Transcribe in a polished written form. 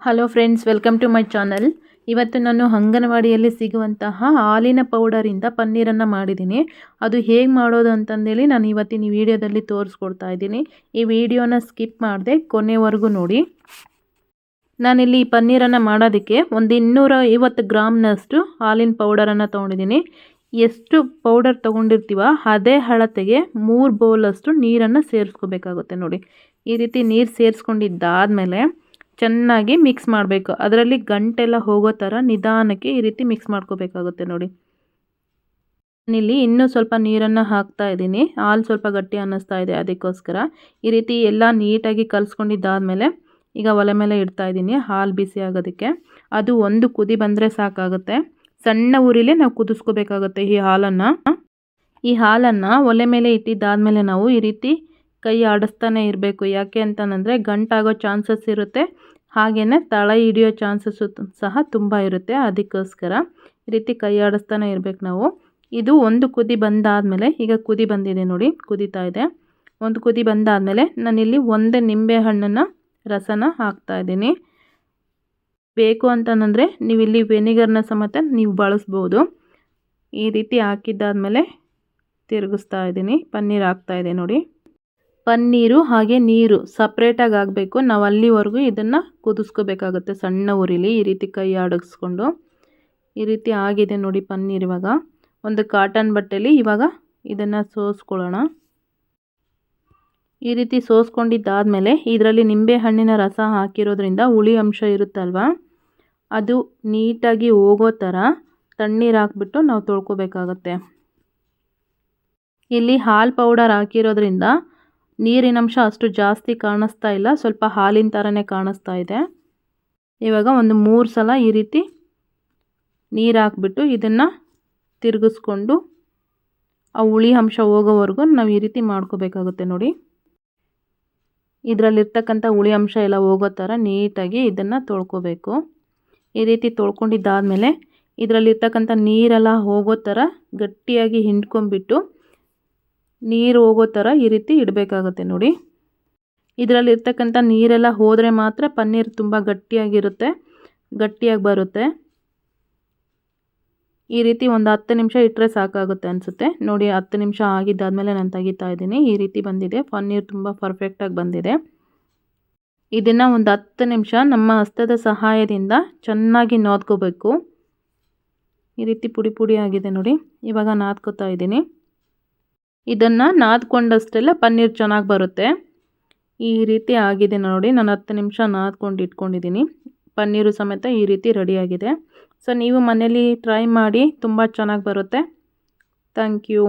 Hello friends, welcome to my channel. ಇವತ್ತು ನಾನು ಅಂಗನವಾಡಿಯಲ್ಲಿ ಸಿಗುವಂತಹ ಹಾಲಿನ ಪೌಡರಿಂದ ಪನ್ನೀರನ್ನು ಮಾಡಿದ್ದೀನಿ. ಅದು ಹೇಗೆ ಮಾಡೋದು ಅಂತಂದೇಳಿ ನಾನು ಇವತ್ತಿನ ವಿಡಿಯೋದಲ್ಲಿ ತೋರಿಸ್ಕೊಡ್ತಾ ಇದ್ದೀನಿ. ಈ ವಿಡಿಯೋನ ಸ್ಕಿಪ್ ಮಾಡದೆ ಕೊನೆವರೆಗೂ ನೋಡಿ. ನಾನಿಲ್ಲಿ ಈ ಪನ್ನೀರನ್ನು ಮಾಡೋದಕ್ಕೆ ಒಂದು 250 ಗ್ರಾಮ್ನಷ್ಟು ಹಾಲಿನ ಪೌಡರನ್ನು ತೊಗೊಂಡಿದ್ದೀನಿ. ಎಷ್ಟು ಪೌಡರ್ ತೊಗೊಂಡಿರ್ತೀವ ಅದೇ ಅಳತೆಗೆ 3 ಬೌಲಷ್ಟು ನೀರನ್ನು ಸೇರಿಸ್ಕೋಬೇಕಾಗುತ್ತೆ. ನೋಡಿ, ಈ ರೀತಿ ನೀರು ಸೇರಿಸ್ಕೊಂಡಿದ್ದಾದಮೇಲೆ ಚೆನ್ನಾಗಿ ಮಿಕ್ಸ್ ಮಾಡಬೇಕು. ಅದರಲ್ಲಿ ಗಂಟೆಲ್ಲ ಹೋಗೋ ಥರ ನಿಧಾನಕ್ಕೆ ಈ ರೀತಿ ಮಿಕ್ಸ್ ಮಾಡ್ಕೋಬೇಕಾಗುತ್ತೆ. ನೋಡಿ, ನಾನಿಲ್ಲಿ ಇನ್ನೂ ಸ್ವಲ್ಪ ನೀರನ್ನು ಹಾಕ್ತಾ ಇದ್ದೀನಿ. ಹಾಲು ಸ್ವಲ್ಪ ಗಟ್ಟಿ ಅನ್ನಿಸ್ತಾ ಇದೆ, ಅದಕ್ಕೋಸ್ಕರ ಈ ರೀತಿ ಎಲ್ಲ ನೀಟಾಗಿ ಕಲಿಸ್ಕೊಂಡಿದ್ದಾದಮೇಲೆ ಈಗ ಒಲೆ ಮೇಲೆ ಇಡ್ತಾ ಇದ್ದೀನಿ ಹಾಲು ಬಿಸಿ ಆಗೋದಕ್ಕೆ. ಅದು ಒಂದು ಕುದಿ ಬಂದರೆ ಸಾಕಾಗುತ್ತೆ. ಸಣ್ಣ ಉರಿಲೇ ನಾವು ಕುದಿಸ್ಕೋಬೇಕಾಗುತ್ತೆ ಈ ಹಾಲನ್ನು ಒಲೆ ಮೇಲೆ ಇಟ್ಟಿದ್ದಾದಮೇಲೆ ನಾವು ಈ ರೀತಿ ಕೈ ಆಡಿಸ್ತಾನೆ ಇರಬೇಕು. ಯಾಕೆ ಅಂತಂದರೆ ಗಂಟಾಗೋ ಚಾನ್ಸಸ್ ಇರುತ್ತೆ, ಹಾಗೆಯೇ ತಳ ಹಿಡಿಯೋ ಚಾನ್ಸಸ್ಸು ಸಹ ತುಂಬ ಇರುತ್ತೆ. ಅದಕ್ಕೋಸ್ಕರ ಈ ರೀತಿ ಕೈ ಆಡಿಸ್ತಾನೆ ಇರಬೇಕು ನಾವು. ಇದು ಒಂದು ಕುದಿ ಬಂದಾದಮೇಲೆ, ಈಗ ಕುದಿ ಬಂದಿದೆ ನೋಡಿ, ಕುದೀತಾ ಇದೆ. ಒಂದು ಕುದಿ ಬಂದಾದಮೇಲೆ ನಾನಿಲ್ಲಿ ಒಂದು ನಿಂಬೆ ಹಣ್ಣನ್ನು ರಸನ ಹಾಕ್ತಾ ಇದ್ದೀನಿ. ಬೇಕು ಅಂತಂದರೆ ನೀವಿಲ್ಲಿ ವೆನಿಗರ್ನ ಸಮೇತ ನೀವು ಬಳಸ್ಬೋದು. ಈ ರೀತಿ ಹಾಕಿದ್ದಾದಮೇಲೆ ತಿರುಗಿಸ್ತಾ ಇದ್ದೀನಿ. ಪನ್ನೀರ್ ಹಾಕ್ತಾ ಇದೆ ನೋಡಿ. ಪನ್ನೀರು ಹಾಗೆ ನೀರು ಸಪ್ರೇಟಾಗಿ ಆಗಬೇಕು. ನಾವು ಅಲ್ಲಿವರೆಗೂ ಇದನ್ನು ಕುದಿಸ್ಕೋಬೇಕಾಗುತ್ತೆ ಸಣ್ಣ ಉರಿಲಿ, ಈ ರೀತಿ ಕೈ ಆಡಿಸ್ಕೊಂಡು. ಈ ರೀತಿ ಆಗಿದೆ ನೋಡಿ ಪನ್ನೀರ್. ಇವಾಗ ಒಂದು ಕಾಟನ್ ಬಟ್ಟೆಲಿ ಇವಾಗ ಇದನ್ನು ಸೋಸ್ಕೊಳ್ಳೋಣ. ಈ ರೀತಿ ಸೋಸ್ಕೊಂಡಿದ್ದಾದಮೇಲೆ ಇದರಲ್ಲಿ ನಿಂಬೆ ಹಣ್ಣಿನ ರಸ ಹಾಕಿರೋದ್ರಿಂದ ಹುಳಿ ಅಂಶ ಇರುತ್ತಲ್ವ, ಅದು ನೀಟಾಗಿ ಹೋಗೋ ಥರ ತಣ್ಣೀರು ಹಾಕ್ಬಿಟ್ಟು ನಾವು ತೊಳ್ಕೊಬೇಕಾಗತ್ತೆ. ಇಲ್ಲಿ ಹಾಲು ಪೌಡರ್ ಹಾಕಿರೋದ್ರಿಂದ ನೀರಿನಂಶ ಅಷ್ಟು ಜಾಸ್ತಿ ಕಾಣಿಸ್ತಾ ಇಲ್ಲ, ಸ್ವಲ್ಪ ಹಾಲಿನ ಥರನೇ ಕಾಣಿಸ್ತಾ ಇದೆ. ಇವಾಗ ಒಂದು 3 ಸಲ ಈ ರೀತಿ ನೀರು ಹಾಕ್ಬಿಟ್ಟು ಇದನ್ನು ತಿರುಗಿಸ್ಕೊಂಡು ಆ ಹುಳಿ ಅಂಶ ಹೋಗೋವರೆಗೂ ನಾವು ಈ ರೀತಿ ಮಾಡ್ಕೋಬೇಕಾಗುತ್ತೆ. ನೋಡಿ, ಇದರಲ್ಲಿರ್ತಕ್ಕಂಥ ಹುಳಿ ಅಂಶ ಎಲ್ಲ ಹೋಗೋ ಥರ ನೀಟಾಗಿ ಇದನ್ನು ತೊಳ್ಕೊಬೇಕು. ಈ ರೀತಿ ತೊಳ್ಕೊಂಡಿದ್ದಾದಮೇಲೆ ಇದರಲ್ಲಿರ್ತಕ್ಕಂಥ ನೀರೆಲ್ಲ ಹೋಗೋ ಥರ ಗಟ್ಟಿಯಾಗಿ ಹಿಂಡ್ಕೊಂಡ್ಬಿಟ್ಟು ನೀರು ಹೋಗೋ ಥರ ಈ ರೀತಿ ಇಡಬೇಕಾಗುತ್ತೆ. ನೋಡಿ, ಇದರಲ್ಲಿರ್ತಕ್ಕಂಥ ನೀರೆಲ್ಲ ಹೋದರೆ ಮಾತ್ರ ಪನ್ನೀರ್ ತುಂಬ ಗಟ್ಟಿಯಾಗಿರುತ್ತೆ, ಗಟ್ಟಿಯಾಗಿ ಬರುತ್ತೆ. ಈ ರೀತಿ ಒಂದು 10 ನಿಮಿಷ ಇಟ್ಟರೆ ಸಾಕಾಗುತ್ತೆ ಅನಿಸುತ್ತೆ. ನೋಡಿ, 10 ನಿಮಿಷ ಆಗಿದ್ದಾದಮೇಲೆ ನಾನು ತೆಗಿತಾ ಇದ್ದೀನಿ. ಈ ರೀತಿ ಬಂದಿದೆ ಪನ್ನೀರ್, ತುಂಬ ಪರ್ಫೆಕ್ಟಾಗಿ ಬಂದಿದೆ. ಇದನ್ನು ಒಂದು 10 ನಿಮಿಷ ನಮ್ಮ ಹಸ್ತದ ಸಹಾಯದಿಂದ ಚೆನ್ನಾಗಿ ನಾದ್ಕೋಬೇಕು. ಈ ರೀತಿ ಪುಡಿ ಪುಡಿ ಆಗಿದೆ ನೋಡಿ. ಇವಾಗ ನಾದ್ಕೋತಾ ಇದ್ದೀನಿ. ಇದನ್ನು ನಾದ್ಕೊಂಡಷ್ಟೆಲ್ಲ ಪನ್ನೀರ್ ಚೆನ್ನಾಗಿ ಬರುತ್ತೆ. ಈ ರೀತಿ ಆಗಿದೆ ನೋಡಿ. ನಾನು 10 ನಿಮಿಷ ನಾದ್ಕೊಂಡು ಇಟ್ಕೊಂಡಿದ್ದೀನಿ. ಪನ್ನೀರು ಸಮೇತ ಈ ರೀತಿ ರೆಡಿಯಾಗಿದೆ. ಸೊ ನೀವು ಮನೇಲಿ ಟ್ರೈ ಮಾಡಿ, ತುಂಬ ಚೆನ್ನಾಗಿ ಬರುತ್ತೆ. Thank you.